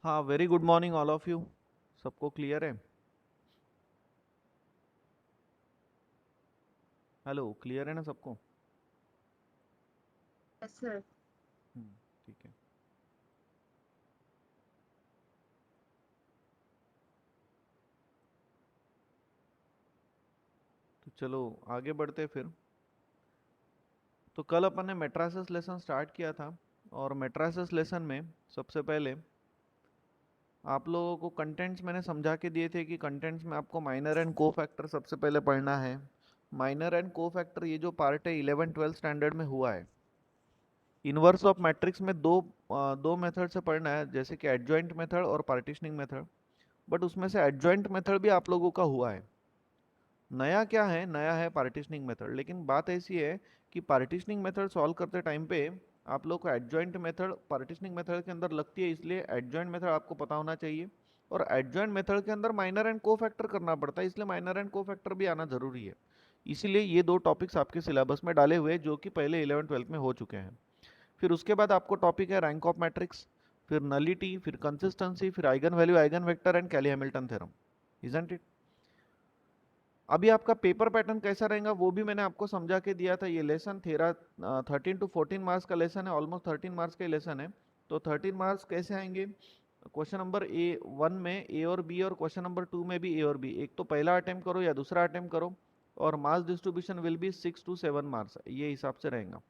हाँ, very good morning all of you. सबको clear है? हेलो, क्लियर है ना सबको? Yes sir. ठीक है। तो चलो आगे बढ़ते फिर। तो कल अपन ने मेट्राइसिस लेसन स्टार्ट किया था, और मेट्राइसिस लेसन में सबसे पहले आप लोगों को कंटेंट्स मैंने समझा के दिए थे कि कंटेंट्स में आपको माइनर एंड को फैक्टर सबसे पहले पढ़ना है। माइनर एंड को फैक्टर ये जो पार्ट है 11-12 स्टैंडर्ड में हुआ है। इनवर्स ऑफ मैट्रिक्स में दो मेथड से पढ़ना है, जैसे कि एडजॉइंट मेथड और पार्टीशनिंग मेथड। बट उसमें से एडजॉइंट मेथड भी आप लोगों का हुआ है। नया क्या है? नया है पार्टीशनिंग मेथड। लेकिन बात ऐसी है कि पार्टीशनिंग मेथड सॉल्व करते टाइम पे आप लोग को एडजॉइंट मेथड पार्टीशनिंग मेथड के अंदर लगती है, इसलिए एडजॉइंट मेथड आपको पता होना चाहिए। और एडजॉइंट मेथड के अंदर माइनर एंड को फैक्टर करना पड़ता है, इसलिए माइनर एंड को फैक्टर भी आना जरूरी है। इसीलिए ये दो टॉपिक्स आपके सिलेबस में डाले हुए हैं, जो कि पहले 11-12 में हो चुके हैं। फिर उसके बाद आपको टॉपिक है रैंक ऑफ मैट्रिक्स, फिर नलिटी, फिर कंसिस्टेंसी, फिर eigen value, eigen vector and Cayley Hamilton theorem. Isn't it? अभी आपका पेपर पैटर्न कैसा रहेगा वो भी मैंने आपको समझा के दिया था। ये लेसन 13 to 14 मार्क्स का लेसन है, ऑलमोस्ट 13 मार्क्स का लेसन है। तो 13 मार्क्स कैसे आएंगे? क्वेश्चन नंबर A1 में ए और बी, और क्वेश्चन नंबर 2 में भी ए और बी। एक तो पहला अटेम्प्ट करो या दूसरा अटेम्प्ट करो, और marks distribution will be 6 to 7 marks, ये हिसाब से रहेगा।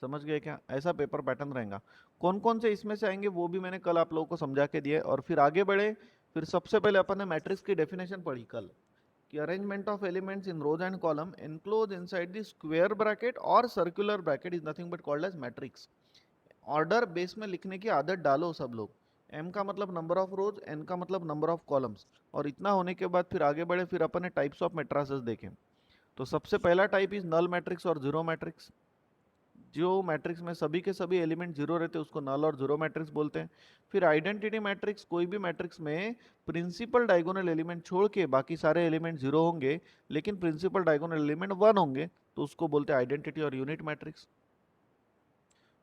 समझ गए क्या? ऐसा पेपर पैटर्न रहेगा। कौन कौन से इसमें से आएंगे वो भी मैंने कल आप लोगों को समझा के दिया है। और फिर आगे बढ़े। फिर सबसे पहले अपन ने मैट्रिक्स की डेफिनेशन पढ़ी कल, कि arrangement of elements in rows and column enclose inside the square bracket और circular bracket is nothing but called as matrix. Order base में लिखने की आदत डालो सब लोग। एम का मतलब नंबर ऑफ रोज, एन का मतलब नंबर ऑफ कॉलम्स। और इतना होने के बाद फिर आगे बढ़े, फिर अपन ने टाइप्स ऑफ मैट्रिसेस देखे। तो सबसे पहला टाइप इज नल मैट्रिक्स और जीरो मैट्रिक्स। जो मैट्रिक्स में सभी के सभी एलिमेंट जीरो रहते हैं उसको नल और जीरो मैट्रिक्स बोलते हैं। फिर आइडेंटिटी मैट्रिक्स, कोई भी मैट्रिक्स में प्रिंसिपल डायगोनल एलिमेंट छोड़ के बाकी सारे एलिमेंट जीरो होंगे, लेकिन प्रिंसिपल डायगोनल एलिमेंट वन होंगे, तो उसको बोलते हैं आइडेंटिटी और यूनिट मैट्रिक्स।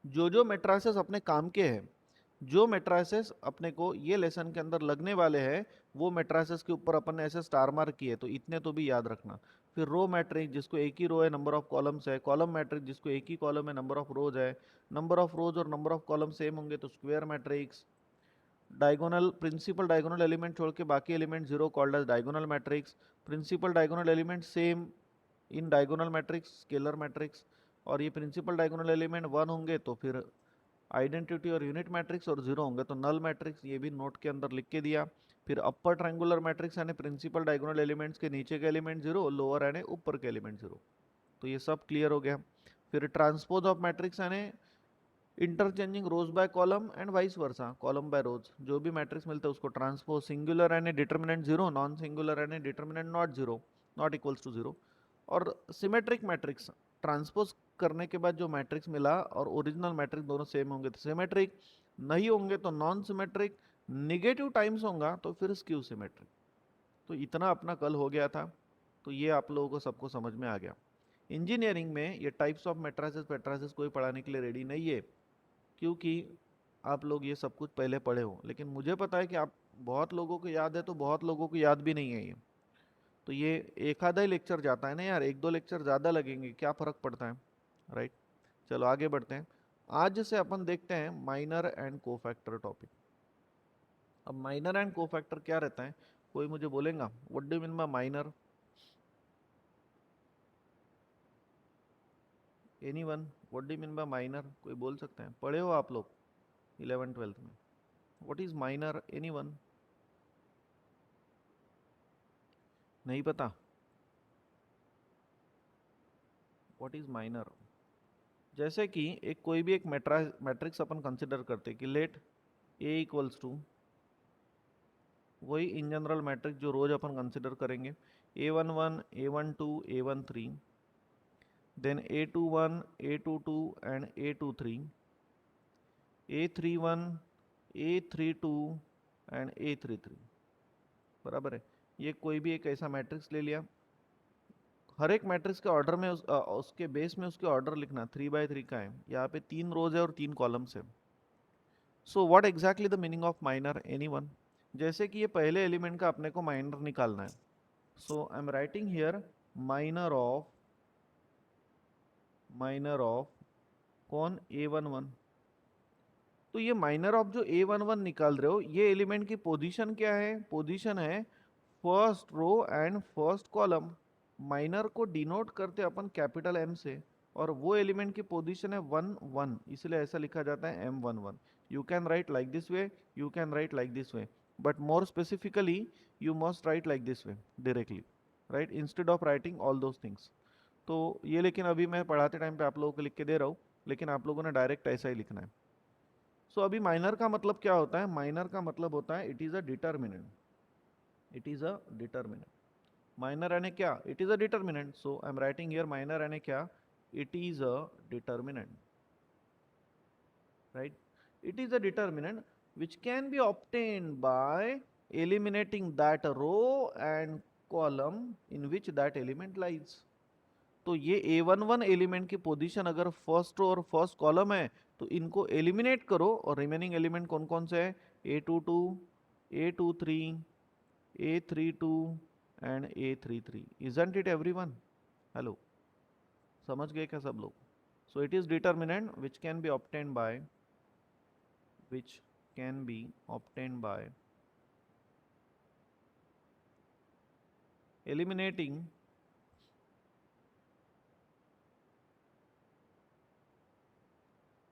जो मैट्रिसेस अपने काम के हैं, जो मैट्रिसेस अपने को ये लेसन के अंदर लगने वाले हैं, वो मैट्रिसेस के ऊपर अपन ने ऐसे स्टार मार्क किए, तो इतने तो भी याद रखना। फिर रो मैट्रिक्स, जिसको एक ही रो है, नंबर ऑफ कॉलम्स है। कॉलम मैट्रिक्स, जिसको एक ही कॉलम है, नंबर ऑफ रोज है। नंबर ऑफ रोज और नंबर ऑफ कॉलम सेम होंगे तो square matrix. Diagonal, principal diagonal element छोड़ के बाकी element zero called as diagonal matrix. Principal diagonal element same in diagonal matrix, scalar matrix. और ये प्रिंसिपल डायगोनल एलिमेंट वन होंगे तो फिर आइडेंटिटी और यूनिट मैट्रिक्स, और जीरो होंगे तो नल मैट्रिक्स। ये भी नोट के अंदर लिख के दिया। फिर अपर ट्रायंगुलर मैट्रिक्स यानी प्रिंसिपल डायगोनल एलिमेंट्स के नीचे के एलिमेंट जीरो, लोअर यानी ऊपर के एलिमेंट जीरो। तो ये सब क्लियर हो गया। फिर ट्रांसपोज ऑफ मैट्रिक्स यानी interchanging rows by column and vice versa, column by rows. जो भी मैट्रिक्स मिलता है उसको ट्रांसपोज, सिंगुलर यानी डिटर्मिनेंट जीरो, नॉन सिंगुलर यानी determinant not zero, not equals to zero. और सिमेट्रिक मैट्रिक्स, ट्रांसपोज करने के बाद जो मैट्रिक्स मिला और ओरिजिनल मैट्रिक्स दोनों सेम होंगे तो सिमेट्रिक, नहीं होंगे तो नॉन सिमेट्रिक, निगेटिव टाइम्स होगा तो फिर स्क्यू सिमेट्रिक। तो इतना अपना कल हो गया था। तो ये आप लोगों को सबको समझ में आ गया। इंजीनियरिंग में ये टाइप्स ऑफ मैट्रिसेस पैट्रिसेस कोई पढ़ाने के लिए रेडी नहीं है, क्योंकि आप लोग ये सब कुछ पहले पढ़े हो। लेकिन मुझे पता है कि आप बहुत लोगों को याद है, तो बहुत लोगों को याद भी नहीं है ये। तो ये एक आधा ही लेक्चर जाता है ना यार, एक दो लेक्चर ज़्यादा लगेंगे, क्या फ़र्क पड़ता है? राइट। चलो आगे बढ़ते हैं। आज से अपन देखते हैं माइनर एंड कोफैक्टर टॉपिक। अब माइनर एंड कोफैक्टर क्या रहता है? कोई मुझे बोलेगा what do mean by minor? Anyone? What do mean by minor? कोई बोल सकते हैं? पढ़े हो आप लोग 11th 12th में? What is minor? एनीवन? नहीं पता? What is minor? जैसे कि एक कोई भी एक मैट्रिक्स अपन कंसिडर करते हैं कि लेट ए इक्वल्स टू, वही इन जनरल मैट्रिक्स जो रोज अपन कंसिडर करेंगे, A11, A12, A13, then A21, A22 and A23, A31, A32 and A33। बराबर है? ये कोई भी एक ऐसा मैट्रिक्स ले लिया। हर एक मैट्रिक्स के ऑर्डर में उसके बेस में उसके ऑर्डर लिखना 3 by 3 का है। यहाँ पे 3 रोज है और 3 कॉलम्स है। So what exactly the meaning of minor, anyone? जैसे कि ये पहले एलिमेंट का अपने को माइनर निकालना है, so I am writing here minor of कौन, A11। तो ये माइनर ऑफ जो A11 निकाल रहे हो, ये एलिमेंट की पोजीशन क्या है? पोजीशन है first row and first column. Minor को डिनोट करते अपन कैपिटल M से, और वो एलिमेंट की पोजीशन है 1 1, इसलिए ऐसा लिखा जाता है M11। You can write like this way, you can write like this way, but more specifically you must write like this way directly, right, instead of writing all those things. तो ये लेकिन अभी मैं पढ़ाते टाइम पे आप लोगों को लिख के दे रहा हूँ, लेकिन आप लोगों ने डायरेक्ट ऐसा ही लिखना है। सो अभी माइनर का मतलब क्या होता है? माइनर का मतलब होता है it is a determinant, it is a determinant. Minor यानी क्या? It is a determinant. So I am writing here minor यानी क्या? It is a determinant, right? It is a determinant which can be obtained by eliminating that row and column in which that element lies. तो ये A11 element की position अगर first row और first column है, तो इनको eliminate करो, और रिमेनिंग एलिमेंट कौन कौन से है? A22, A23, A32 and A33। Isn't it everyone? Hello, समझ गए क्या सब लोग? सो it is determinant which can be obtained by, which can be obtained by eliminating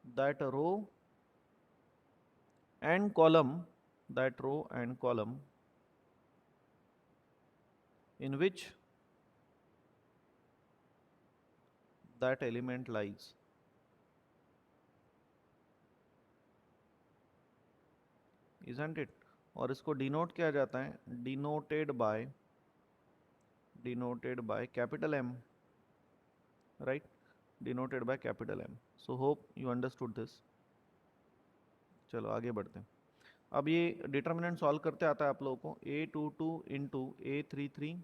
that row and column, that row and column in which that element lies, isn't it? और इसको denote किया जाता है, denoted by capital M, right, denoted by capital M। So hope you understood this. चलो आगे बढ़ते हैं। अब ये डिटर्मिनेंट सॉल्व करते आता है आप लोगों को, A22 into A33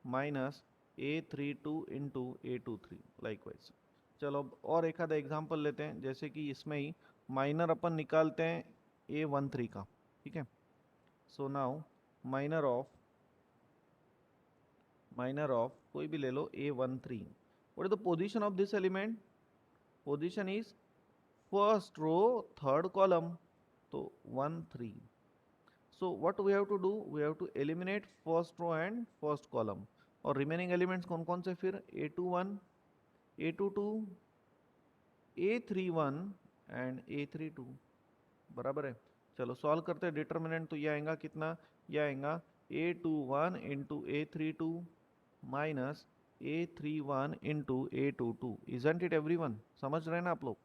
minus A32 into A23 likewise. चलो अब और एक आधा एग्जाम्पल लेते हैं, जैसे कि इसमें ही माइनर अपन निकालते हैं A13 का, ठीक है। सो नाउ माइनर ऑफ कोई भी ले लो A13। What is the position of this element? Position is first row third column, तो 1 3। So what we have to do? We have to eliminate first row and first column, और remaining elements कौन कौन से फिर? A21, A22, A31 and A32, बराबर है। चलो solve करते हैं। डिटर्मिनेंट तो ये आएगा कितना? ये आएगा A21 into A32 minus A31 into A22। Isn't it everyone? समझ रहे हैं ना आप लोग?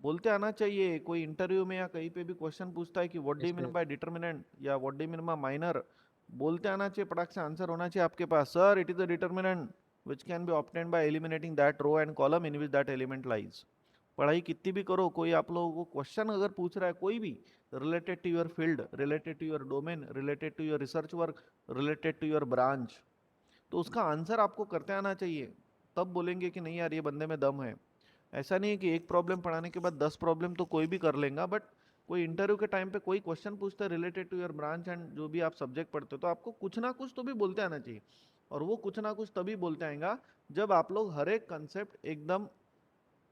बोलते आना चाहिए। कोई इंटरव्यू में या कहीं पे भी क्वेश्चन पूछता है कि what do yes you mean sir. By determinant या what do you mean by minor, बोलते आना चाहिए, पटाख से आंसर होना चाहिए आपके पास, sir it is a determinant which can be obtained by eliminating that row and column in which that element lies। पढ़ाई कितनी भी करो, कोई आप लोगों को क्वेश्चन अगर पूछ रहा है कोई भी, related to your field, related to your domain, related to your research work, related to your branch, तो उसका आंसर आपको करते आना चाहिए। तब बोलेंगे कि नहीं यार ये बंदे में दम है। ऐसा नहीं है कि एक प्रॉब्लम पढ़ाने के बाद 10 प्रॉब्लम तो कोई भी कर लेगा, बट कोई इंटरव्यू के टाइम पे कोई क्वेश्चन पूछता है related to your branch and जो भी आप सब्जेक्ट पढ़ते हो, तो आपको कुछ ना कुछ तो भी बोलते आना चाहिए। और वो कुछ ना कुछ तभी बोलते आएगा जब आप लोग हर एक कंसेप्ट एकदम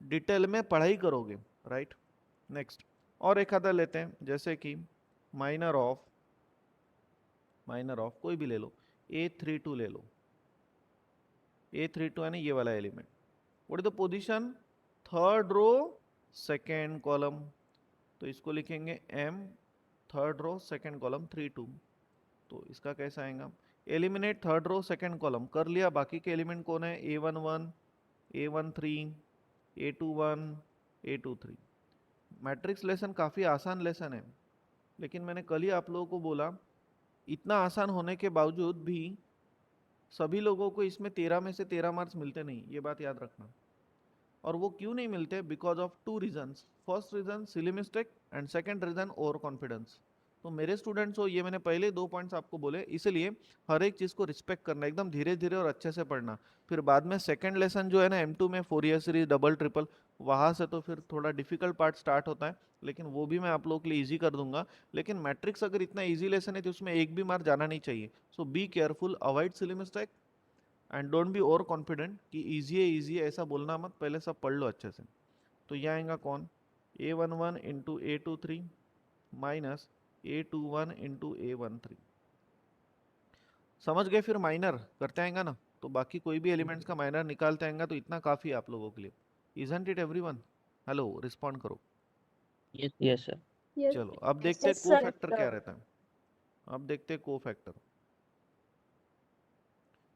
डिटेल में पढ़ाई करोगे, राइट। नेक्स्ट और एक आधा लेते हैं, जैसे कि माइनर ऑफ कोई भी ले लो, A32 ले लो। A32 यानी ये वाला element. What is the position? Third row second column, तो इसको लिखेंगे M, third row second column 32। तो इसका कैसा आएगा? Eliminate third row second column कर लिया, बाकी के एलिमेंट कौन है? A11, A13, A21, A23। Matrix lesson काफ़ी आसान लेसन है, लेकिन मैंने कल ही आप लोगों को बोला इतना आसान होने के बावजूद भी सभी लोगों को इसमें 13 में से 13 मार्क्स मिलते नहीं, ये बात याद रखना। और वो क्यों नहीं मिलते? Because of two reasons. First reason silly mistake and second reason overconfidence. तो मेरे स्टूडेंट्स हो, ये मैंने पहले 2 पॉइंट्स आपको बोले, इसलिए हर एक चीज को रिस्पेक्ट करना, एकदम धीरे धीरे और अच्छे से पढ़ना। फिर बाद में सेकंड लेसन जो है ना M2 में, फोरियर सीरीज, डबल ट्रिपल, वहां से तो फिर थोड़ा डिफिकल्ट पार्ट स्टार्ट होता है, लेकिन वो भी मैं आप लोगों के लिए इजी कर दूंगा। लेकिन मैट्रिक्स अगर इतना इजी लेसन है तो उसमें एक भी मार्क जाना नहीं चाहिए। So be careful, avoid silly mistake and don't be over confident कि इजी है ऐसा बोलना मत, पहले सब पढ़ लो अच्छे से। तो ये आएगा कौन, A11 into A23 minus A21 into A13। समझ गए? फिर माइनर करते आएगा ना, तो बाकी कोई भी एलिमेंट्स का माइनर निकालते आएगा, तो इतना काफी है आप लोगों के लिए। Isn't it everyone? Hello, respond करो। Yes sir. चलो अब देखते हैं Yes, को sir. फैक्टर क्या रहता है। अब देखते हैं cofactor.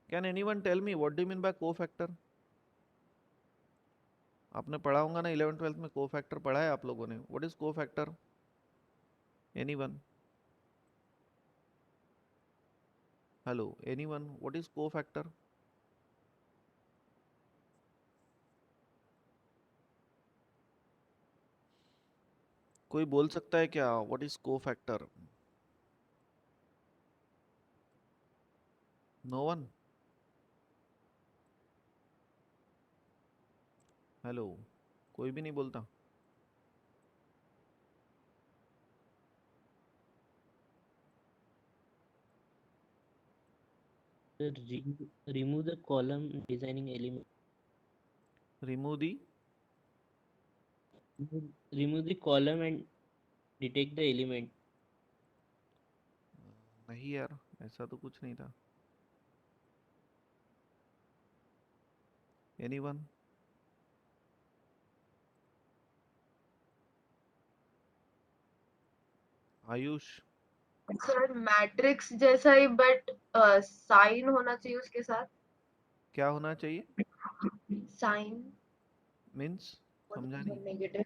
Can anyone tell me what do you mean by cofactor? आपने पढ़ा होगा ना 11th 12th में, को फैक्टर पढ़ा है आप लोगों ने। What is cofactor? Anyone? Hello anyone, what is cofactor? कोई बोल सकता है क्या what is cofactor? No one? Hello, कोई भी नहीं बोलता? Remove the column designing element. Remove the? Remove the column and detect the element. नहीं यार, ऐसा तो कुछ नहीं था। एनीवन? आयुष? सर मैट्रिक्स जैसा ही बट साइन होना चाहिए उसके साथ। क्या होना चाहिए? साइन मीन्स समझा नहीं। Negative.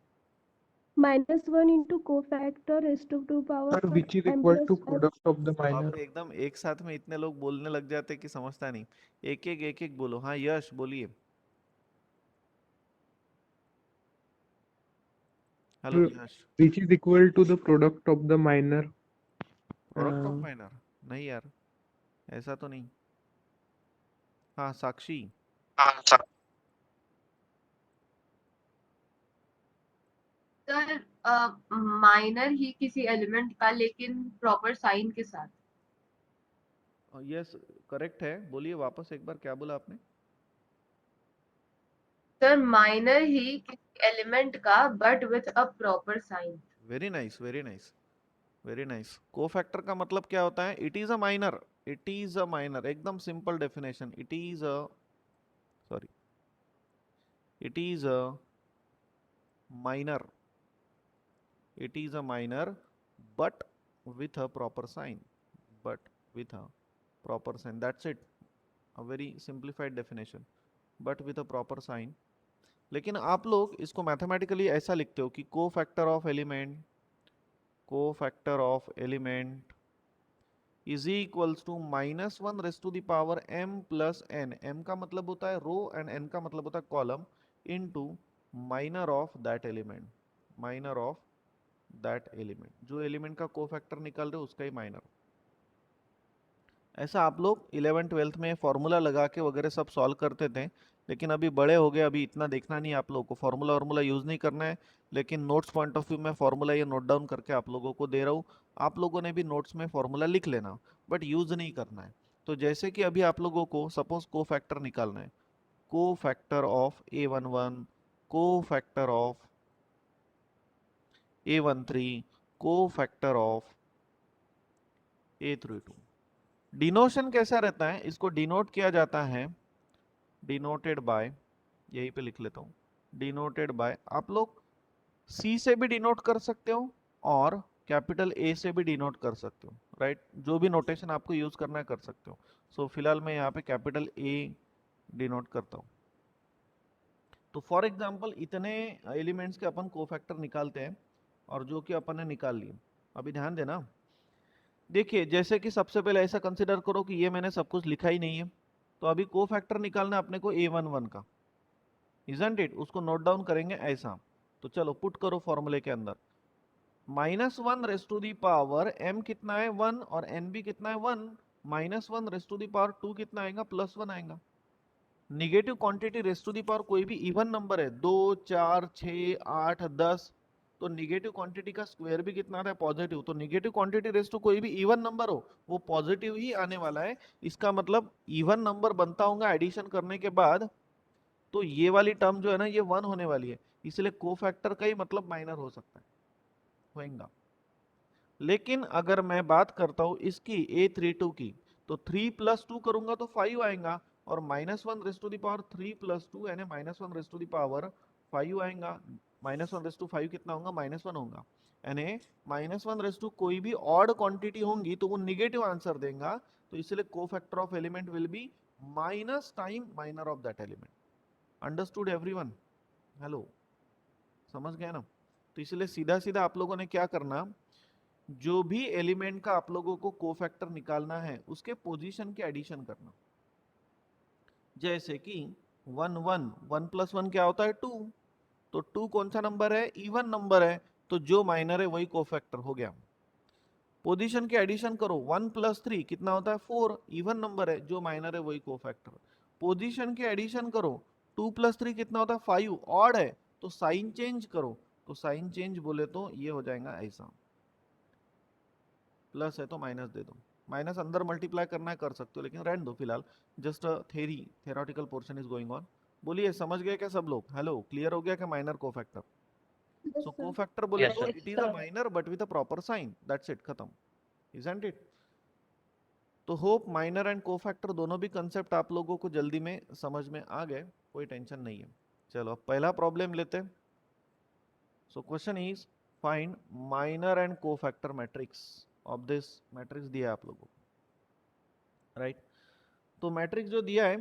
-1 into cofactor raised to 2 power Sir, which is m equal plus to n. product of the अब minor. एकदम एक साथ में इतने लोग बोलने लग जाते कि समझता नहीं। एक एक बोलो। हाँ यश बोलिए। Hello Yash. Which is equal to the product of the minor. Product of minor? नहीं यार, ऐसा तो नहीं। हाँ साक्षी? सर माइनर ही किसी एलिमेंट का लेकिन प्रॉपर साइन के साथ। यस करेक्ट है। बोलिए वापस एक बार, क्या बोला आपने? सर माइनर ही किसी एलिमेंट का but with a proper sign. Very nice, very nice, very nice. Cofactor का मतलब क्या होता है? It is a minor. It is a minor, एकदम simple definition. It is a, sorry, it is a minor. It is a minor but with a proper sign. But with a proper sign. That's it. A very simplified definition. But with a proper sign. लेकिन आप लोग इसको mathematically ऐसा लिखते हो कि cofactor of element is equals to -1 raise to the power m plus n। m का मतलब होता है रो एंड n का मतलब होता है column, into minor of that element. Minor of that element, जो एलिमेंट का कोफैक्टर निकाल रहे हो उसका ही माइनर। ऐसा आप लोग 11 12th में फॉर्मूला लगा के वगैरह सब सॉल्व करते थे, लेकिन अभी बड़े हो गए, अभी इतना देखना नहीं आप लोगों को, फॉर्मूला वार्मूला यूज़ नहीं करना है। लेकिन नोट्स पॉइंट ऑफ व्यू में फॉर्मूला ये नोट डाउन करके आप लोगों को दे रहा हूँ। आप लोगों ने भी नोट्स में फॉर्मूला लिख लेना, बट यूज़ नहीं करना है। तो जैसे कि अभी आप लोगों को सपोज को फैक्टर निकालना है, को फैक्टर ऑफ A11, को फैक्टर ऑफ A13, को फैक्टर ऑफ A32। डिनोशन कैसा रहता है? इसको डिनोट किया जाता है, डिनोटेड बाय, यहीं पे लिख लेता हूँ, डिनोटेड बाय। आप लोग सी से भी डिनोट कर सकते हो और कैपिटल ए से भी डिनोट कर सकते हो, राइट? जो भी नोटेशन आपको यूज करना है कर सकते हो। सो फिलहाल मैं यहाँ पे कैपिटल ए डिनोट करता हूँ। तो फॉर एग्जाम्पल इतने एलिमेंट्स के अपन कोफैक्टर निकालते हैं, और जो कि अपन ने निकाल लिए। अभी ध्यान देना, देखिए जैसे कि सबसे पहले ऐसा कंसिडर करो कि ये मैंने सब कुछ लिखा ही नहीं है, तो अभी को फैक्टर निकालना है अपने को A11 का, इजंट इट? उसको नोट डाउन करेंगे ऐसा। तो चलो पुट करो फॉर्मूले के अंदर, -1 raise to the power m कितना है 1 और n भी कितना है 1, -1 रेस टू दी पावर 2 कितना आएगा +1 आएगा। Negative quantity raise to the power कोई भी इवन नंबर है 2 4 6 8 10, तो निगेटिव क्वांटिटी का स्क्वायर भी कितना आता है पॉजिटिव, तो निगेटिव क्वांटिटी रेस टू कोई भी इवन नंबर हो वो पॉजिटिव ही आने वाला है। इसका मतलब इवन नंबर बनता होगा एडिशन करने के बाद, तो ये वाली टर्म जो है ना ये 1 होने वाली है, इसलिए कोफैक्टर का ही मतलब माइनर हो सकता है होएगा। लेकिन अगर मैं बात करता हूं इसकी A32 की, तो 3 + 2 करूंगा तो 5 आएगा, और -1 रेस टू दी पावर 3 + 2 यानी -1 रेस टू दी पावर 5 आएगा। -1 रेस टू 5 कितना होगा -1 होगा, यानी -1 रेस टू कोई भी ऑड क्वांटिटी होंगी तो वो निगेटिव आंसर देगा, तो इसलिए cofactor of element will be minus time minor of that element. Understood everyone? Hello, समझ गए ना? तो इसलिए सीधा सीधा आप लोगों ने क्या करना, जो भी एलिमेंट का आप लोगों को कोफैक्टर निकालना है उसके पोजीशन के एडिशन करना। जैसे कि 1 1 1 + 1 क्या होता है 2, तो 2 कौन सा नंबर है इवन नंबर है, तो जो माइनर है वही कोफैक्टर हो गया। पोजीशन के एडिशन करो, 1 + 3 कितना होता है 4, इवन नंबर है, जो माइनर है वही कोफैक्टर। पोजीशन के एडिशन करो, 2 + 3 कितना होता है 5, ऑड है, तो साइन चेंज करो, तो साइन चेंज बोले तो ये हो जाएगा ऐसा, प्लस है तो माइनस दे दो, माइनस अंदर मल्टीप्लाई करना है कर सकते हो, लेकिन रहने दो फिलहाल, just theoretical portion is going on. बोलिए समझ गए क्या सब लोग? हेलो, क्लियर हो गया क्या minor cofactor? Yes, so sir. Cofactor बोले Yes, तो sir. It is a minor but with a proper sign, that's it, खत्म, इजंट इट? तो होप माइनर एंड कोफैक्टर दोनों भी कंसेप्ट आप लोगों को जल्दी में समझ में आ गए, कोई टेंशन नहीं है। चलो अब पहला प्रॉब्लम लेते हैं। So question is find minor and cofactor matrix of this, matrix दिया है आप लोगों को, राइट? तो मैट्रिक्स जो दिया है,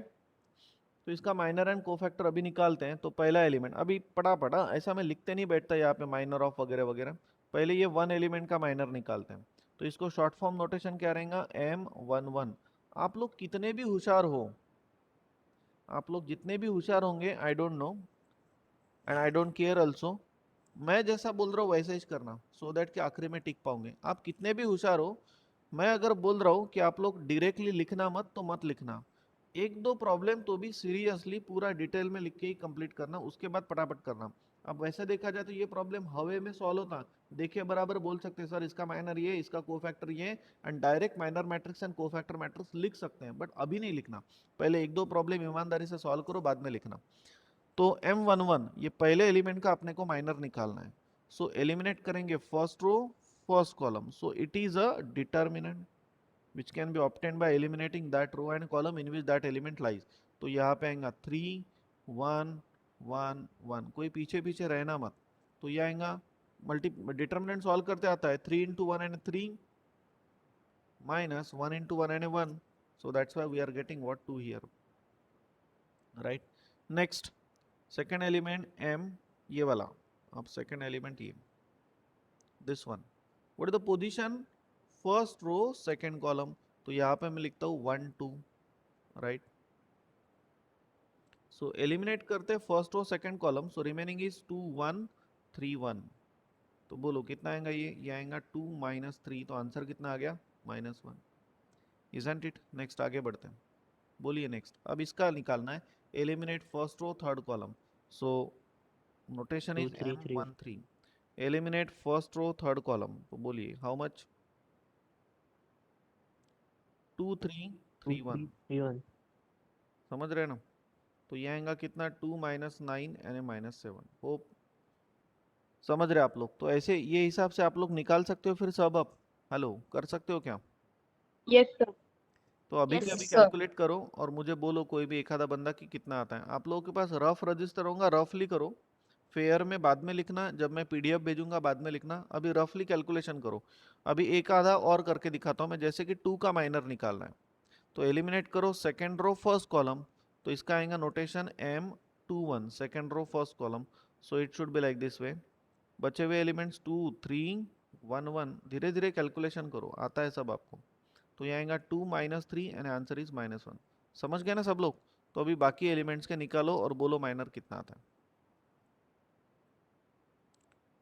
तो इसका माइनर एंड कोफैक्टर अभी निकालते हैं। तो पहला एलिमेंट अभी पढ़ा ऐसा मैं लिखते नहीं बैठता यहाँ पे माइनर ऑफ वगैरह वगैरह, पहले ये 1 एलिमेंट का माइनर निकालते हैं। तो इसको शॉर्ट फॉर्म नोटेशन क्या रहेगा M11। आप लोग कितने भी होशियार हो, आप लोग जितने भी होशियार होंगे, I don't know and I don't care also, मैं जैसा बोल रहा हूँ वैसे ही करना, सो दैट कि आखिरी में टिक पाओगे। आप कितने भी होशियार हो, मैं अगर बोल रहा हूँ कि आप लोग डायरेक्टली लिखना मत, तो मत लिखना, एक दो प्रॉब्लम तो भी सीरियसली पूरा डिटेल में लिख के ही कंप्लीट करना, उसके बाद फटाफट करना। अब वैसे देखा जाए तो ये प्रॉब्लम हवे में सॉल्व होता, देखिए बराबर बोल सकते हैं सर इसका माइनर ये, इसका कोफैक्टर ये, and direct minor matrix and cofactor matrix लिख सकते हैं, बट अभी नहीं लिखना, पहले एक दो प्रॉब्लम ईमानदारी से सॉल्व करो, बाद में लिखना। तो M11 ये पहले एलिमेंट का अपने को माइनर निकालना है। सो एलिमिनेट करेंगे first row first column, so it is a determinant which can be obtained by eliminating that row and column in which that element lies। तो यहाँ पे आएगा 3 1 1 1, कोई पीछे पीछे रहना मत, तो ये आएगा मल्टी डिटर्मिनेंट सॉल्व करते आता है 3 into 1 and 3 minus 1 into 1 and 1, so that's why we are getting what 2 here, right? Next second element M, ये वाला, अब second element ये, this one, what is the position first row second column, तो यहाँ पे मैं लिखता हूँ 1 2, राइट? सो एलिमिनेट करते हैं first row second column, so remaining is 2 1 3 1, तो बोलो कितना आएगा ये आएगा 2 - 3, तो आंसर कितना आ गया -1, इजंट इट? नेक्स्ट आगे बढ़ते हैं, बोलिए नेक्स्ट। अब इसका निकालना है eliminate first row third column, so notation 2 is 3 3 M13, eliminate first row third column, तो बोलिए हाउ मच? 2 3 2 3 1, 3 1 समझ रहे ना? तो ये आएगा कितना 2 - 9 यानी -7। होप समझ रहे आप लोग? तो ऐसे ये हिसाब से आप लोग निकाल सकते हो फिर सब, अब हेलो कर सकते हो क्या? Yes, sir. तो अभी Yes, के अभी sir. कैलकुलेट करो और मुझे बोलो कोई भी एक आधा बंदा कि कितना आता है। आप लोगों के पास रफ रजिस्टर होगा, रफली करो, फेयर में बाद में लिखना, जब मैं PDF भेजूंगा बाद में लिखना, अभी रफली कैलकुलेशन करो। अभी एक आधा और करके दिखाता हूँ मैं, जैसे कि 2 का माइनर निकालना है, तो एलिमिनेट करो सेकेंड रो फर्स्ट कॉलम, तो इसका आएगा notation M21 second row first column, so it should be like this way. बचे हुए एलिमेंट्स 2 3 1 1, धीरे धीरे कैलकुलेशन करो, आता है सब आपको। तो ये आएगा 2 - 3 एंड आंसर इज -1। समझ गए ना सब लोग? तो अभी बाकी एलिमेंट्स के निकालो और बोलो माइनर कितना आता है,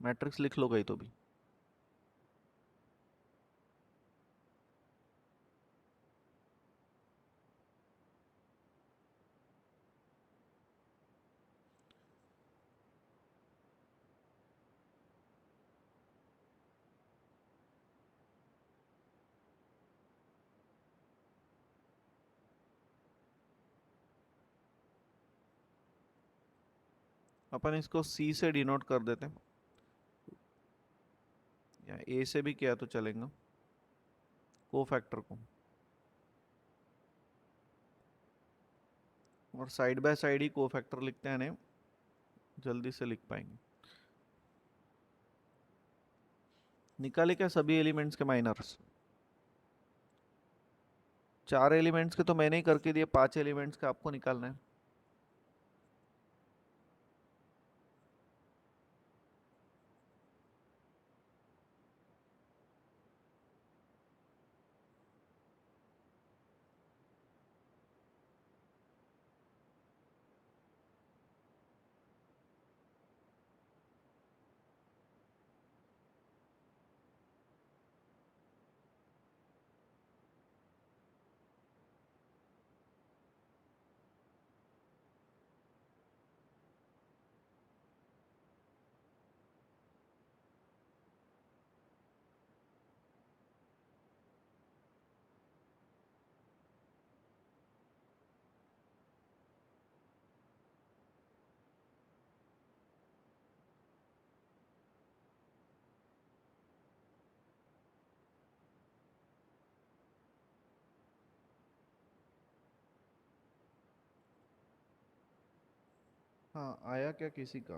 मैट्रिक्स लिख लो गई तो भी। अपन इसको C से डिनोट कर देते हैं, या A से भी किया तो चलेगा, कोफैक्टर को, और side by side he cofactor लिखते हैं, जल्दी से लिख पाएंगे। निकाले क्या सभी एलिमेंट्स के माइनर्स? 4 एलिमेंट्स के तो मैंने ही करके दिए, 5 एलिमेंट्स का आपको निकालना है। हाँ, आया क्या किसी का?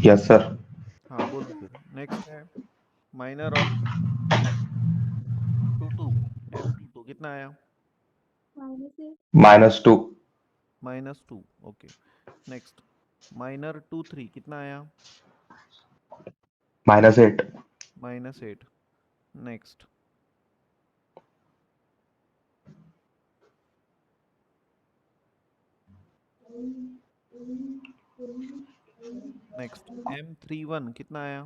Yes sir. हाँ बोलो फिर। नेक्स्ट है minor of to to, M22 कितना आया? -2 -2, ओके। नेक्स्ट माइनर 2 3 कितना आया? -8 -8। नेक्स्ट नेक्स्ट M31 कितना आया?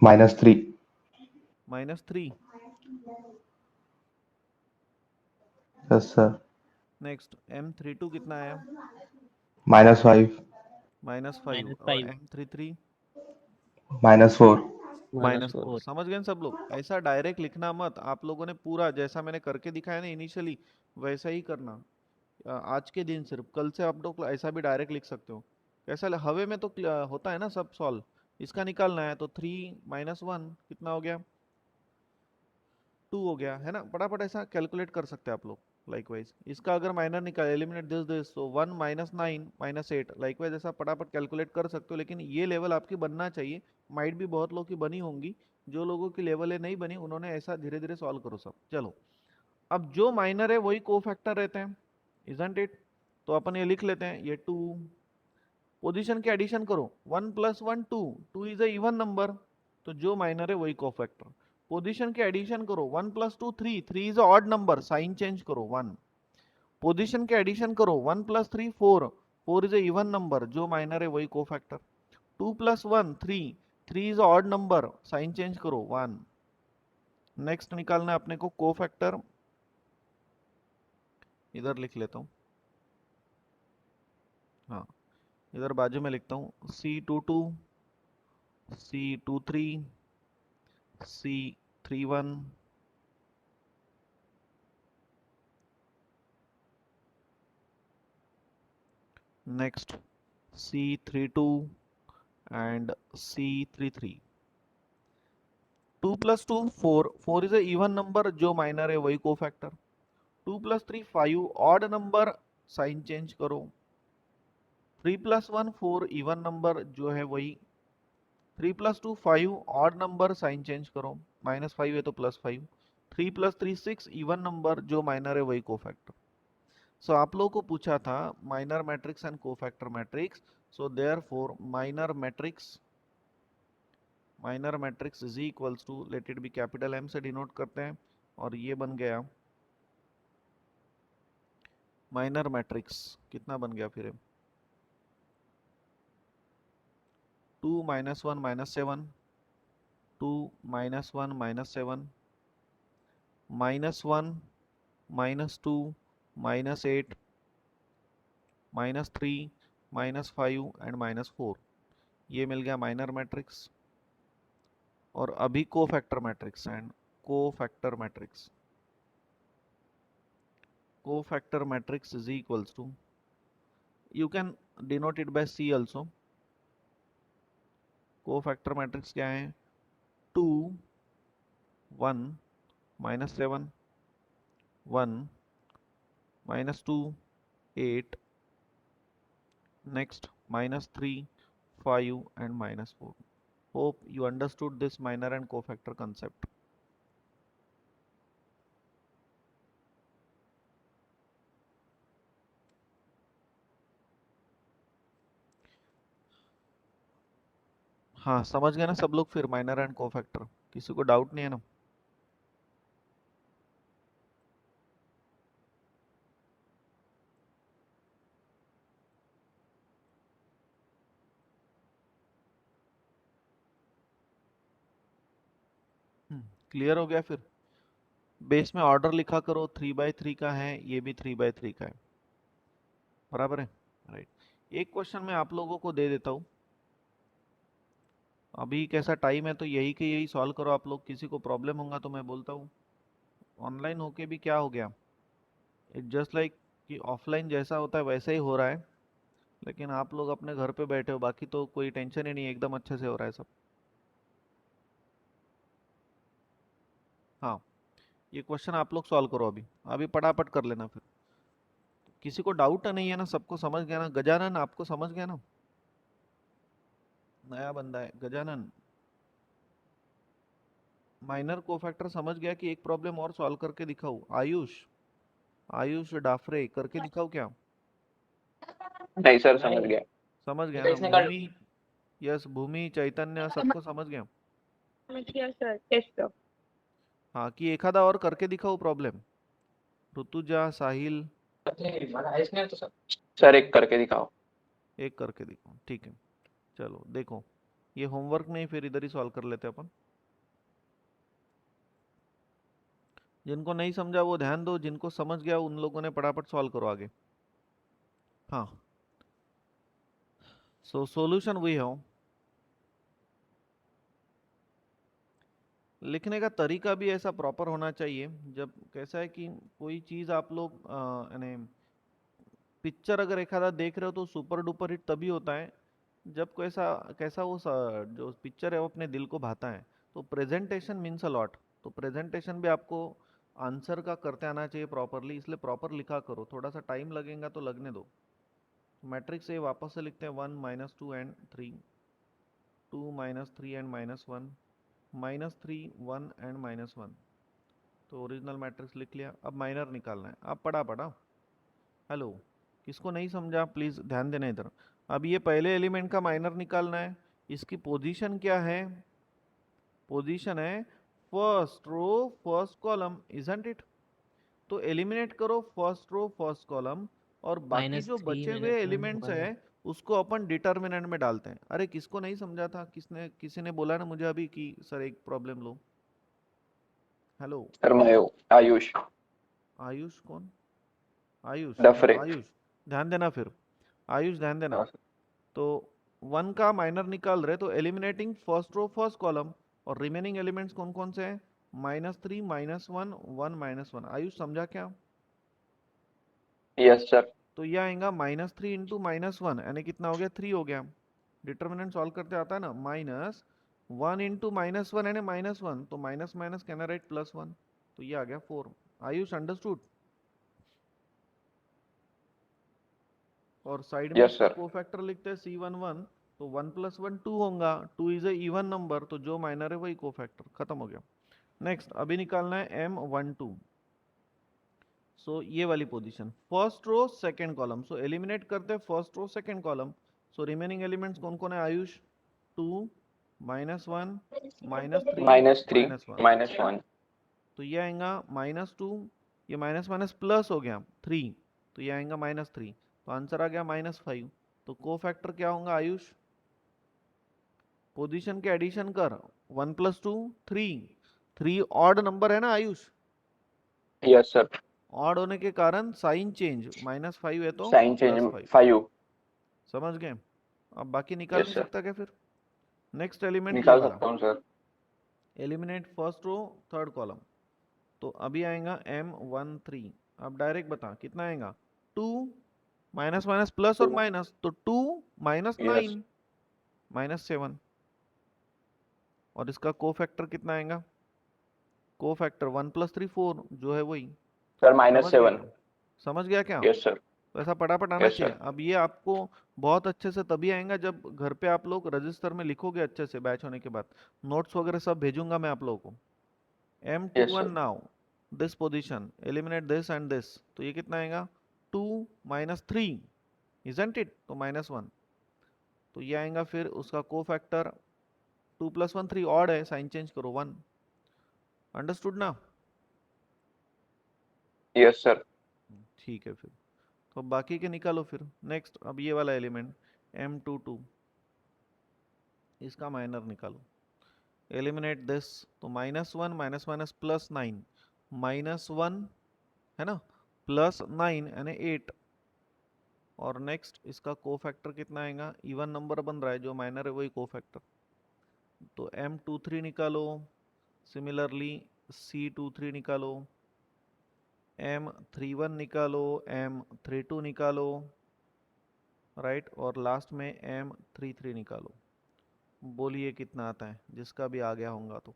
-3 -3। Yes sir. नेक्स्ट M32 कितना आया? -5 -5। और -5 M33 -4 -4। -4 समझ गए सब लोग? ऐसा डायरेक्ट लिखना मत, आप लोगों ने पूरा जैसा मैंने करके दिखाया ना इनिशियली, वैसा ही करना। आज के दिन सिर्फ, कल से आप लोग ऐसा भी डायरेक्ट लिख सकते हो। कैसा हवे में तो होता है ना सब सॉल्व। इसका निकालना है तो 3 -1 कितना हो गया? 2 हो गया, है ना? फटाफट ऐसा कैलकुलेट कर सकते हैं आप लोग। लाइकवाइज इसका अगर माइनर निकाल एलिमिनेट दिस तो 1 -9 -8, लाइकवाइज ऐसा फटाफट कैलकुलेट कर सकते हो। लेकिन ये लेवल आपकी बनना चाहिए। माइट भी बहुत लोग की बनी होंगी, जो लोगों की लेवल है नहीं बनी उन्होंने ऐसा धीरे धीरे सॉल्व करो सब। चलो, अब जो माइनर है वही कोफैक्टर रहते हैं, इजंट इट? तो अपन ये लिख लेते हैं, ये 2 पोजीशन के एडिशन करो, 1 + 1 2, 2 इज अ इवन नंबर, तो जो माइनर है वही कोफैक्टर। पोजीशन के एडिशन करो, 1 + 2 3, 3 is a odd number, sign change करो 1। पोजीशन के एडिशन करो, 1 + 3 4, 4 इज अ इवन नंबर, जो माइनर है वही cofactor. 2 + 1 3, 3 is a odd number, sign change करो 1। नेक्स्ट निकालना है अपने को कोफैक्टर, इधर लिख लेता हूँ, हाँ इधर बाजू में लिखता हूँ, C22 C23 C31 next C32 and C33। 2 + 2 4, 4 is a even number, जो माइनर है वही cofactor. 2 + 3 5, odd number, sign change करो। 3 + 1 4, इवन नंबर, जो है वही। 3 + 2 5, ऑड नंबर, साइन चेंज करो, -5 है तो +5। 3 + 3 6, इवन नंबर, जो माइनर है वही कोफैक्टर। सो आप लोगों को पूछा था minor matrix and cofactor matrix, so therefore minor matrix is equals to, let it be capital M से डिनोट करते हैं, और ये बन गया माइनर मैट्रिक्स। कितना बन गया फिर? 2 - 1 -7, 2 - 1 -7, -1 -2 -8 -3 -5 एंड -4, ये मिल गया माइनर मैट्रिक्स। और अभी cofactor matrix and cofactor matrix, cofactor matrix is equals to, you can denote it by C also. cofactor matrix क्या है? 2 1 -7 1 -2 8, next -3 5 and -4. Hope you understood this minor and cofactor concept. हाँ, समझ गए ना सब लोग फिर माइनर एंड कोफैक्टर? किसी को डाउट नहीं है ना? क्लियर हो गया? फिर बेस में ऑर्डर लिखा करो, 3/3 का है, ये भी 3/3 का है, बराबर है, राइट। एक क्वेश्चन मैं आप लोगों को दे देता हूँ, अभी कैसा टाइम है तो यही के यही सॉल्व करो आप लोग। किसी को प्रॉब्लम होगा तो मैं बोलता हूँ। ऑनलाइन होके भी क्या हो गया, इट जस्ट लाइक कि ऑफलाइन जैसा होता है वैसे ही हो रहा है, लेकिन आप लोग अपने घर पे बैठे हो, बाकी तो कोई टेंशन ही नहीं है, एकदम अच्छे से हो रहा है सब। हाँ, ये क्वेश्चन आप लोग सॉल्व करो अभी, अभी पटापट कर लेना। फिर किसी को डाउट नहीं है ना? सबको समझ गया ना? गजानन आपको समझ गया ना? नया बंदा है गजानन, माइनर कोफैक्टर समझ गया कि एक प्रॉब्लम और सॉल्व करके दिखाऊं? आयुष, आयुष डाफरे करके दिखाऊं क्या? नहीं सर, समझ गया। समझ गया तो ना? इसने कर भूमि, यस, भूमि, चैतन्य, सबको समझ गया? समझ गया सर। Yes sir. हाँ, कि एक आधा और करके दिखाऊं प्रॉब्लम? ऋतुजा, साहिल, इसने तो सर एक करके दिखाओ। एक करके दिखाओ, ठीक है। चलो देखो, ये होमवर्क नहीं, फिर इधर ही सॉल्व कर लेते अपन। जिनको नहीं समझा वो ध्यान दो, जिनको समझ गया उन लोगों ने फटाफट सॉल्व करो आगे। हाँ, सो सॉल्यूशन वही है। लिखने का तरीका भी ऐसा प्रॉपर होना चाहिए। जब कैसा है कि कोई चीज़ आप लोग यानी पिक्चर अगर एक आधा देख रहे हो तो सुपर डुपर हिट तभी होता है जब कैसा कैसा वो जो पिक्चर है वो अपने दिल को भाता है। तो प्रेजेंटेशन मीन्स अ लॉट। तो प्रेजेंटेशन भी आपको आंसर का करते आना चाहिए प्रॉपरली, इसलिए प्रॉपर लिखा करो। थोड़ा सा टाइम लगेगा तो लगने दो। मैट्रिक्स ए वापस से लिखते हैं, 1 -2 एंड 3, 2 -3 एंड -1, -3 1 एंड -1। तो ओरिजिनल मैट्रिक्स लिख लिया। अब माइनर निकालना है, अब पढ़ा पढ़ा। हेलो, किसको नहीं समझा प्लीज ध्यान देना इधर। अब ये पहले एलिमेंट का माइनर निकालना है। इसकी पोजीशन क्या है? पोजीशन है first row first column, isn't it? तो एलिमिनेट करो फर्स्ट रो फर्स्ट कॉलम, और बाकी जो -3 बचे हुए एलिमेंट्स -1 है उसको अपन डिटर्मिनेंट में डालते हैं। अरे किसको नहीं समझा था? किसी ने बोला ना मुझे अभी कि सर एक प्रॉब्लम लो। हेलो, सर मैं आयुष आयुष कौन? आयुष, डफरे। आयुष ध्यान देना फिर, आयुष ध्यान देना। हाँ, तो 1 का माइनर निकाल रहे तो eliminating first row first column, और रिमेनिंग एलिमेंट्स कौन कौन से हैं? -3 -1 1 -1। आयुष समझा क्या? Yes sir. तो यह आएगा -3 इंटू -1, यानी कितना हो गया? 3 हो गया। डिटर्मिनेंट सॉल्व करते आता है ना, -1 इंटू -1 यानी -1, तो माइनस माइनस कैन राइट +1, तो ये आ गया 4। आयुष अंडरस्टूड? और साइड में यस इसका सर। कोफैक्टर लिखते हैं C11, तो 1 + 1 2 होगा, 2 इज ए इवन नंबर, तो जो माइनर है वही कोफैक्टर, खत्म हो गया। नेक्स्ट अभी निकालना है M12। सो ये वाली position first row second column, so eliminate करते हैं first row second column. So remaining elements कौन कौन है आयुष? 2 -1 -3 -3 -1, -1। तो ये आएगा -2, ये माइनस माइनस प्लस हो गया 3, तो ये आएगा -3, तो आंसर आ गया -5। तो कोफैक्टर क्या होगा आयुष? पोजीशन के एडिशन कर, 1 + 2 3, 3 ऑड नंबर है ना आयुष? Yes sir. ऑड होने के कारण साइन चेंज, -5 है तो साइन चेंज +5। 5। समझ गए? अब बाकी निकाल यस नहीं सर। सकता क्या फिर? नेक्स्ट एलिमेंट ये निकाल वाला, सकता हूँ sir. Eliminate first row third column, तो अभी आएगा M13। अब डायरेक्ट बता कितना आएगा, 2 माइनस माइनस प्लस और माइनस, तो 2 माइनस Yes. 9 माइनस 7, और इसका कोफैक्टर कितना आएगा, कोफैक्टर 1 + 3 4 जो है वही। सर समझ गया -7। क्या? समझ गया क्या? Yes sir. तो ऐसा पटापट आना Yes, चाहिए। sir. अब ये आपको बहुत अच्छे से तभी आएगा जब घर पे आप लोग रजिस्टर में लिखोगे अच्छे से, बैच होने के बाद नोट्स वगैरह सब भेजूंगा मैं आप लोगों को। Yes, M21 sir. Now this position eliminate this and this, तो ये कितना आएगा, 2 माइनस 3 इजंट इट, तो -1, तो ये आएगा फिर उसका कोफैक्टर 2 + 1 3 ऑड है, साइन चेंज करो 1। अंडरस्टूड ना? Yes, sir. ठीक है फिर, तो बाकी के निकालो फिर। नेक्स्ट अब ये वाला एलिमेंट M22, इसका माइनर निकालो, एलिमिनेट दिस, तो -1 माइनस माइनस +9 -1 है ना, +9 यानी 8, और नेक्स्ट इसका कोफैक्टर कितना आएगा, इवन नंबर बन रहा है, जो माइनर है वही कोफैक्टर, तो M23 निकालो। सिमिलरली C23 निकालो, M31 निकालो, M32 निकालो, राइट, और लास्ट में M33 निकालो। बोलिए कितना आता है, जिसका भी आ गया होगा तो।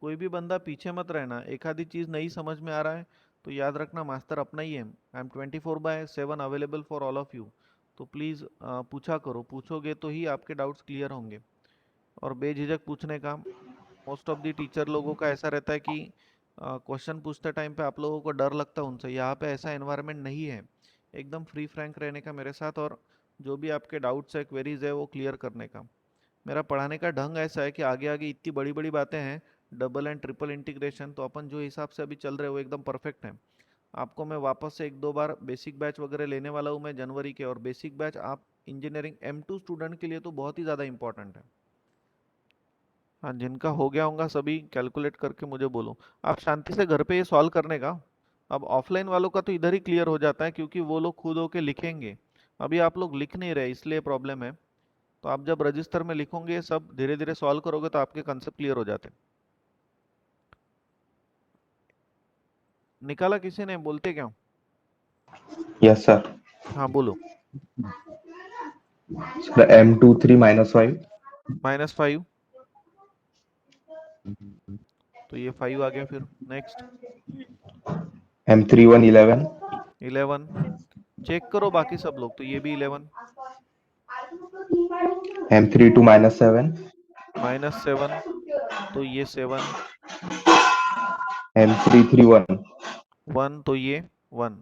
कोई भी बंदा पीछे मत रहना, एक आधी चीज़ नहीं समझ में आ रहा है तो याद रखना मास्टर अपना ही है। I am 24/7 available for all of you, तो प्लीज़ पूछा करो, पूछोगे तो ही आपके डाउट्स क्लियर होंगे, और बेझिझक पूछने का। मोस्ट ऑफ दी टीचर लोगों का ऐसा रहता है कि क्वेश्चन पूछते टाइम पे आप लोगों को डर लगता है उनसे, यहाँ पे ऐसा एनवायरनमेंट नहीं है, एकदम फ्री फ्रैंक रहने का मेरे साथ, और जो भी आपके डाउट्स है, क्वेरीज है, वो क्लियर करने का। मेरा पढ़ाने का ढंग ऐसा है कि आगे आगे इतनी बड़ी बड़ी बातें हैं, डबल एंड ट्रिपल इंटीग्रेशन, तो अपन जो हिसाब से अभी चल रहे हैं वो एकदम परफेक्ट है। आपको मैं वापस से 1-2 बार बेसिक बैच वगैरह लेने वाला हूँ मैं जनवरी के, और बेसिक बैच आप इंजीनियरिंग M2 स्टूडेंट के लिए तो बहुत ही ज़्यादा इंपॉर्टेंट है। हाँ, जिनका हो गया होगा सभी कैलकुलेट करके मुझे बोलो। आप शांति से घर पे ये सॉल्व करने का। अब ऑफलाइन वालों का तो इधर ही क्लियर हो जाता है, क्योंकि वो लोग खुद होके लिखेंगे। अभी आप लोग लिख नहीं रहे, इसलिए प्रॉब्लम है। तो आप जब रजिस्टर में लिखोगे, सब धीरे धीरे सॉल्व करोगे, तो आपके कंसेप्ट क्लियर हो जाते हैं। निकाला किसी ने? बोलते क्या? Yes, sir. हाँ बोलो। Sir, M23 -5. -5, तो ये 5 आ गया। फिर नेक्स्ट M31 11. 11, चेक करो बाकी सब लोग, तो ये भी 11, M32 -7. -7, तो ये 7, M33 1. 1, तो ये 1,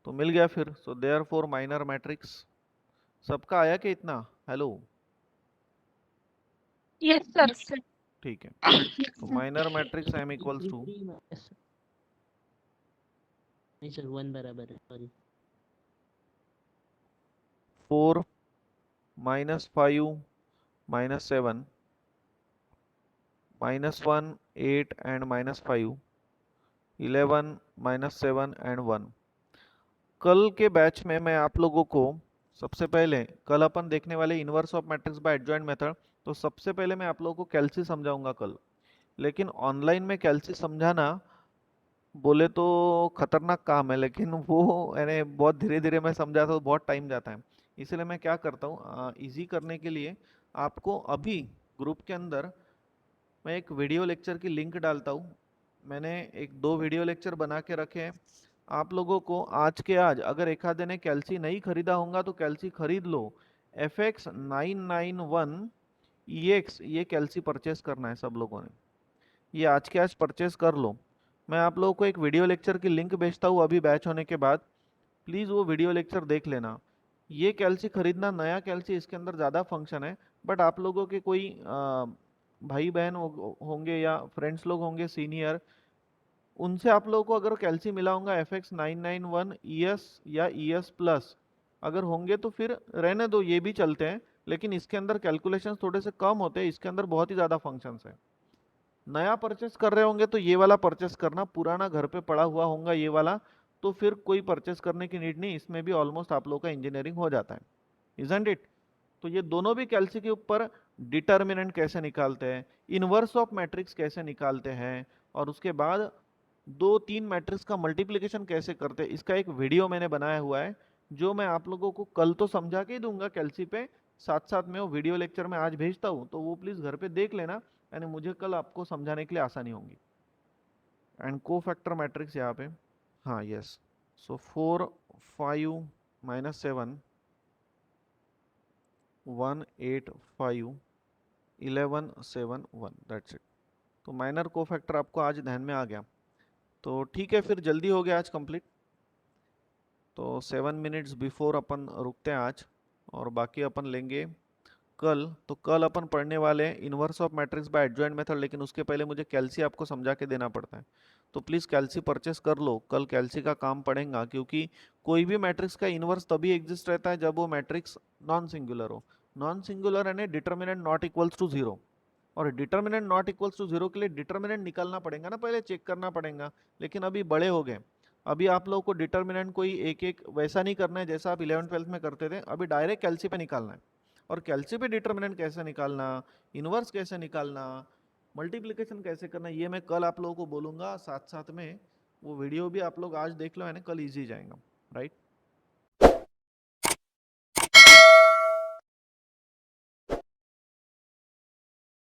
तो मिल गया फिर। सो देयरफॉर माइनर मैट्रिक्स सबका आया कि इतना? Hello, Yes, sir. ठीक है। तो minor matrix M equals to, नहीं सर 1 बराबर है, सॉरी। 4 -5 -7 -1 8 and -5 11 -7 and 1। कल के बैच में मैं आप लोगों को सबसे पहले, कल अपन देखने वाले inverse of matrix bye adjoint method, तो सबसे पहले मैं आप लोगों को कैल्सी समझाऊंगा कल। लेकिन ऑनलाइन में कैल्सी समझाना बोले तो खतरनाक काम है, लेकिन वो यानी बहुत धीरे धीरे मैं समझाता हूँ, बहुत टाइम जाता है। इसलिए मैं क्या करता हूँ, इजी करने के लिए आपको अभी ग्रुप के अंदर मैं एक वीडियो लेक्चर की लिंक डालता हूँ। मैंने 1-2 वीडियो लेक्चर बना के रखे हैं। आप लोगों को आज के आज, अगर एक आधे ने कैल्सी नहीं खरीदा होगा तो कैल्सी खरीद लो। FX 991 EX, ये कैल्सी परचेस करना है सब लोगों ने, ये आज के आज परचेस कर लो। मैं आप लोगों को एक वीडियो लेक्चर की लिंक भेजता हूँ अभी बैच होने के बाद, प्लीज़ वो वीडियो लेक्चर देख लेना। ये कैल्सी खरीदना, नया कैल्सी, इसके अंदर ज़्यादा फंक्शन है, बट आप लोगों के कोई भाई बहन होंगे या फ्रेंड्स लोग होंगे सीनियर, उनसे आप लोगों को अगर कैल्सी मिला होगा FX 991 ES या ES प्लस अगर होंगे तो फिर रहने दो, ये भी चलते हैं, लेकिन इसके अंदर कैलकुलेशंस थोड़े से कम होते हैं, इसके अंदर बहुत ही ज़्यादा फंक्शंस है। नया परचेस कर रहे होंगे तो ये वाला परचेस करना, पुराना घर पे पड़ा हुआ होगा ये वाला, तो फिर कोई परचेस करने की नीड नहीं, इसमें भी ऑलमोस्ट आप लोगों का इंजीनियरिंग हो जाता है, इजंट इट? तो ये दोनों भी कैल्सी के ऊपर डिटर्मिनेंट कैसे निकालते हैं, इनवर्स ऑफ मैट्रिक्स कैसे निकालते हैं, और उसके बाद 2-3 मैट्रिक्स का मल्टीप्लिकेशन कैसे करते हैं इसका एक वीडियो मैंने बनाया हुआ है, जो मैं आप लोगों को कल तो समझा के ही दूंगा कैलसी पे, साथ साथ में वो वीडियो लेक्चर में आज भेजता हूँ, तो वो प्लीज घर पे देख लेना, यानी मुझे कल आपको समझाने के लिए आसानी होगी। एंड को फैक्टर मैट्रिक्स यहाँ पे, हाँ यस, सो 4 5 -7 1 8 5 11 7 1, दैट्स इट। तो माइनर को फैक्टर आपको आज ध्यान में आ गया, तो ठीक है, फिर जल्दी हो गया आज कंप्लीट। तो 7 मिनट्स बिफोर अपन रुकते हैं आज, और बाकी अपन लेंगे कल। तो कल अपन पढ़ने वाले हैं inverse of matrix bye adjoint method, लेकिन उसके पहले मुझे कैल्सी आपको समझा के देना पड़ता है, तो प्लीज़ कैल्सी परचेस कर लो, कल कैल्सी का काम पड़ेगा, क्योंकि कोई भी मैट्रिक्स का इनवर्स तभी एग्जिस्ट रहता है जब वो मैट्रिक्स नॉन सिंगुलर हो। नॉन सिंगुलर यानी डिटर्मिनेंट नॉट इक्वल्स टू 0, और डिटर्मिनेंट नॉट इक्वल्स टू 0 के लिए डिटर्मिनेंट निकालना पड़ेगा ना, पहले चेक करना पड़ेगा, लेकिन अभी बड़े हो गए, अभी आप लोगों को डिटर्मिनेंट कोई एक एक वैसा नहीं करना है जैसा आप 11th-12th में करते थे, अभी डायरेक्ट कैल्सी पे निकालना है। और कैल्सी पे डिटर्मिनेंट कैसे निकालना, इनवर्स कैसे निकालना, मल्टीप्लिकेशन कैसे करना, ये मैं कल आप लोगों को बोलूँगा, साथ साथ में वो वीडियो भी आप लोग आज देख लो, है ना, कल ईजी जाएगा, राइट।